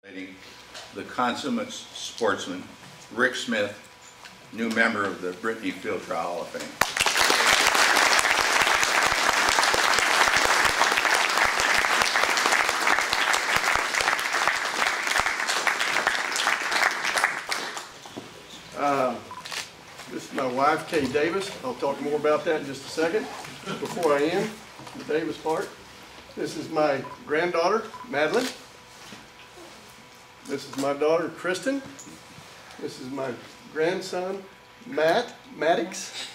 The consummate sportsman, Rick Smith, new member of the Brittany Field Trial Hall of Fame. This is my wife, Kay Davis. I'll talk more about that in just a second. Before I end the Davis part, this is my granddaughter, Madeline. This is my daughter, Kristen. This is my grandson, Maddox.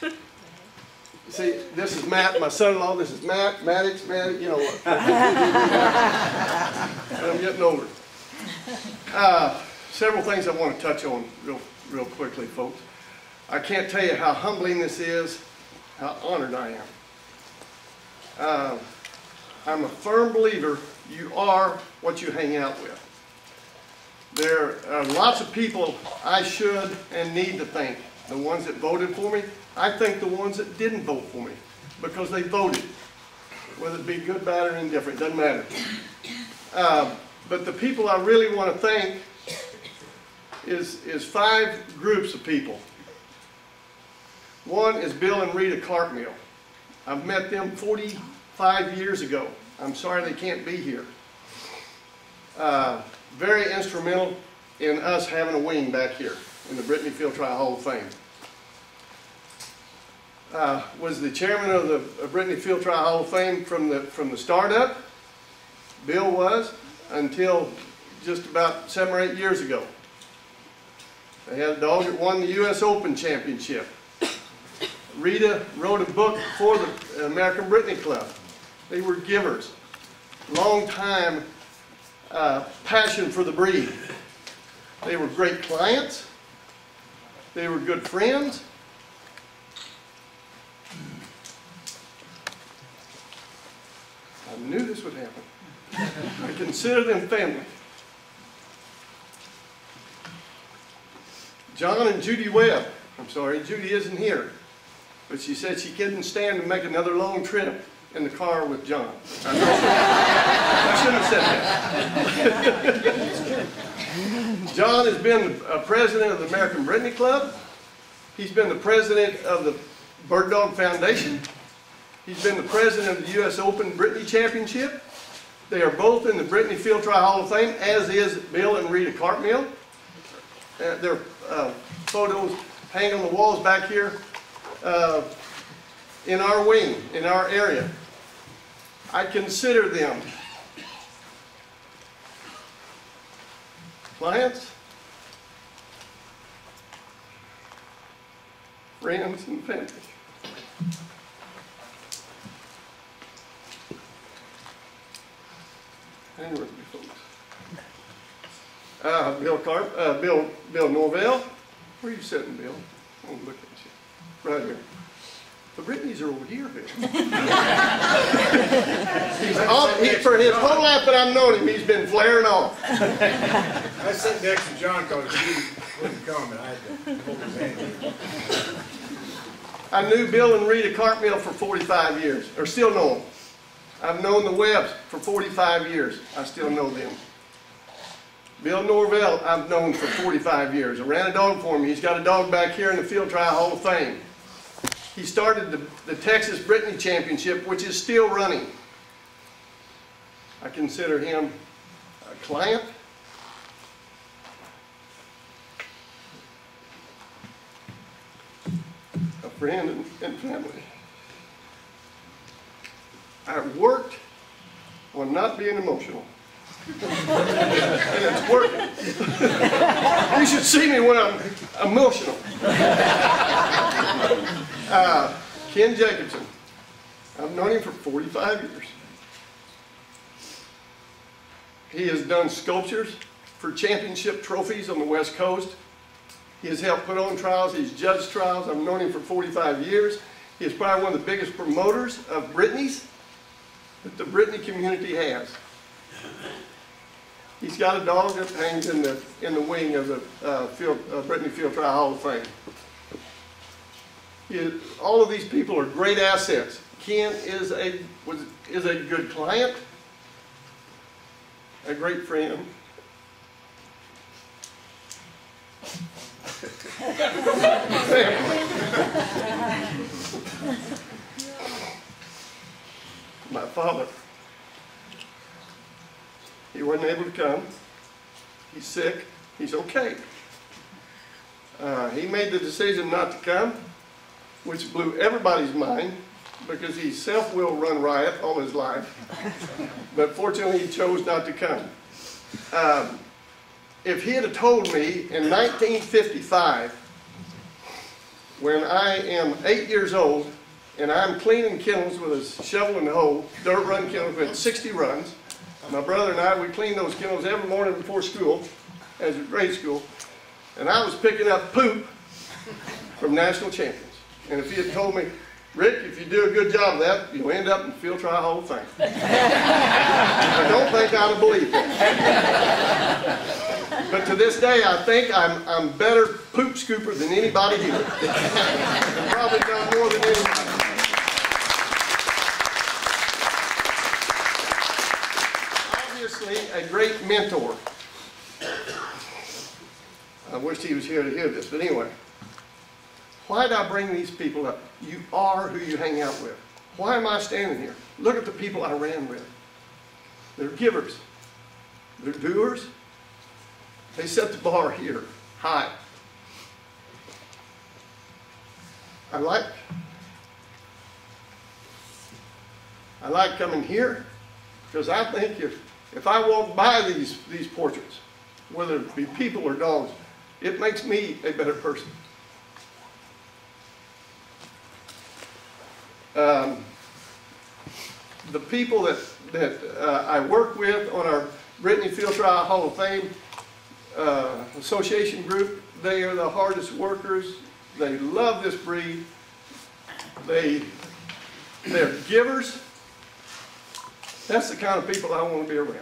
See, this is Matt, my son-in-law. This is Maddox, you know what. I'm getting older. Several things I want to touch on real quickly, folks. I can't tell you how humbling this is, how honored I am. I'm a firm believer you are what you hang out with. There are lots of people I should and need to thank. The ones that voted for me, I thank the ones that didn't vote for me because they voted. Whether it be good, bad, or indifferent, doesn't matter. But the people I really want to thank is 5 groups of people. One is Bill and Rita Cartmill. I've met them 45 years ago. I'm sorry they can't be here. Very instrumental in us having a wing back here in the Brittany Field Trial Hall of Fame. Was the chairman of the Brittany Field Trial Hall of Fame from the startup. Bill was until just about 7 or 8 years ago. They had a dog that won the U.S. Open Championship. Rita wrote a book for the American Brittany Club. They were givers. Long time passion for the breed. They were great clients. They were good friends. I knew this would happen. I consider them family. John and Judy Webb. I'm sorry, Judy isn't here. But she said she couldn't stand to make another long trip in the car with John. I shouldn't have said that. John has been a president of the American Brittany Club. He's been the president of the Bird Dog Foundation. He's been the president of the U.S. Open Brittany Championship. They are both in the Brittany Field Trial Hall of Fame, as is Bill and Rita Cartmill. Their photos hang on the walls back here. In our wing, in our area. I consider them clients, friends, and family. Hang with me, folks. Bill Norvell. Where are you sitting, Bill? I want to look at you. Right here. The Brittany's are over here, Bill. For his whole life that I've known him, he's been flaring off. I sat next to John because he wouldn't come, and I had to hold his hand. I knew Bill and Rita Cartmill for 45 years, or still know them. I've known the Webbs for 45 years. I still know them. Bill Norvell, I've known for 45 years. I ran a dog for him. He's got a dog back here in the Field Trial Hall of Fame. He started the Texas Brittany Championship, which is still running. I consider him a client, a friend, and family. I worked on not being emotional. And it's working. You should see me when I'm emotional. Ken Jacobson. I've known him for 45 years. He has done sculptures for championship trophies on the West Coast. He has helped put on trials. He's judged trials. I've known him for 45 years. He is probably one of the biggest promoters of Brittany's that the Brittany community has. He's got a dog that hangs in the wing of the Brittany Field Trial Hall of Fame. All of these people are great assets. Ken is a good client, a great friend, My father, he wasn't able to come. He's sick. He's okay. He made the decision not to come, which blew everybody's mind because he's self-will run riot all his life. But fortunately, he chose not to come. If he had told me in 1955, when I am 8 years old, and I'm cleaning kennels with a shovel and a hoe, dirt run kennels, we had 60 runs. My brother and I, we cleaned those kennels every morning before school, as a grade school, and I was picking up poop from national champions. And if he had told me, Rick, if you do a good job of that, you'll end up in field trial Hall of Fame. I don't think I'd have believed that. But to this day, I think I'm better poop scooper than anybody here. I've probably done more than anybody. Obviously, a great mentor. I wish he was here to hear this, but anyway. Why did I bring these people up? You are who you hang out with. Why am I standing here? Look at the people I ran with. They're givers. They're doers. They set the bar here, high. I like coming here because I think if I walk by these portraits, whether it be people or dogs, it makes me a better person. The people that I work with on our Brittany Field Trial Hall of Fame association group, they are the hardest workers. They love this breed. They're givers. That's the kind of people I want to be around.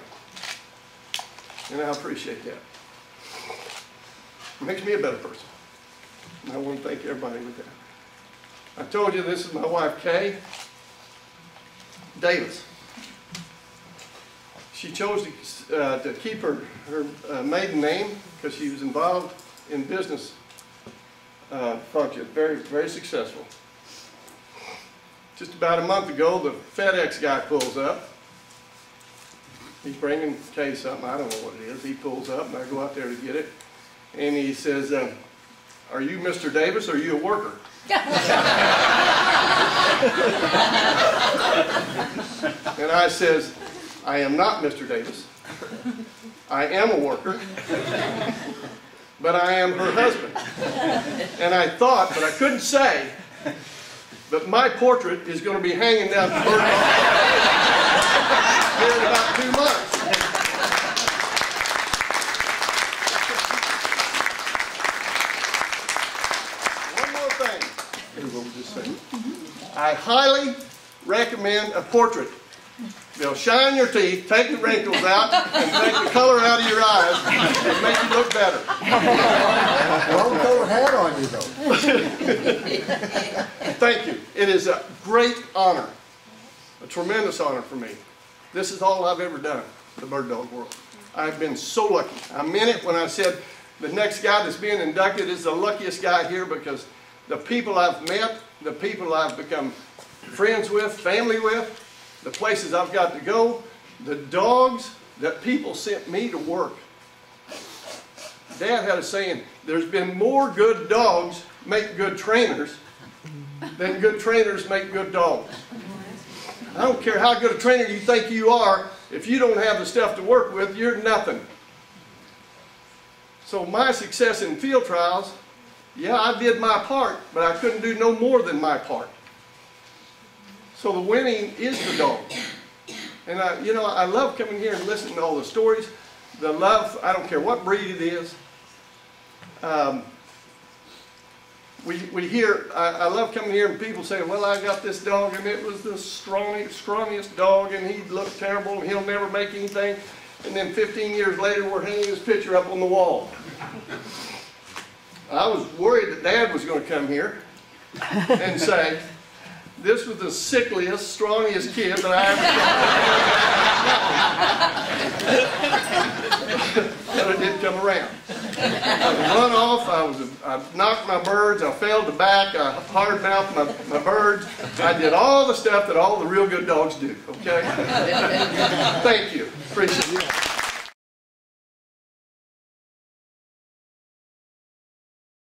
And I appreciate that. It makes me a better person. And I want to thank everybody with that. I told you this is my wife, Kay Davis. She chose to keep her maiden name because she was involved in business function, very, very successful. Just about a month ago, the FedEx guy pulls up. He's bringing Kay something, I don't know what it is. He pulls up and I go out there to get it. And he says, are you Mr. Davis or are you a worker? And I says, I am not Mr. Davis. I am a worker, but I am her husband. And I thought, but I couldn't say, but my portrait is going to be hanging down the bird here in about 2 months. One more thing. Here's what we'll just say. I highly recommend a portrait. They'll shine your teeth, take the wrinkles out, and take the color out of your eyes, and make you look better. Wrong color hat on you, though. Thank you. It is a great honor, a tremendous honor for me. This is all I've ever done in the bird dog world. I've been so lucky. I meant it when I said the next guy that's being inducted is the luckiest guy here because the people I've met, the people I've become friends with, family with, the places I've got to go, the dogs that people sent me to work. Dad had a saying, there's been more good dogs make good trainers than good trainers make good dogs. I don't care how good a trainer you think you are, if you don't have the stuff to work with, you're nothing. So my success in field trials, yeah, I did my part, but I couldn't do no more than my part. So the winning is the dog. And I love coming here and listening to all the stories. The love, I don't care what breed it is. We hear, I love coming here and people say, well, I got this dog and it was the scrawniest dog and he looked terrible and he'll never make anything. And then 15 years later, we're hanging his picture up on the wall. I was worried that Dad was going to come here and say, this was the sickliest, strongest kid that I ever saw. But it did come around. I run off, I knocked my birds, I failed the back, I hard mouthed my birds. I did all the stuff that all the real good dogs do, okay? Thank you. Appreciate it.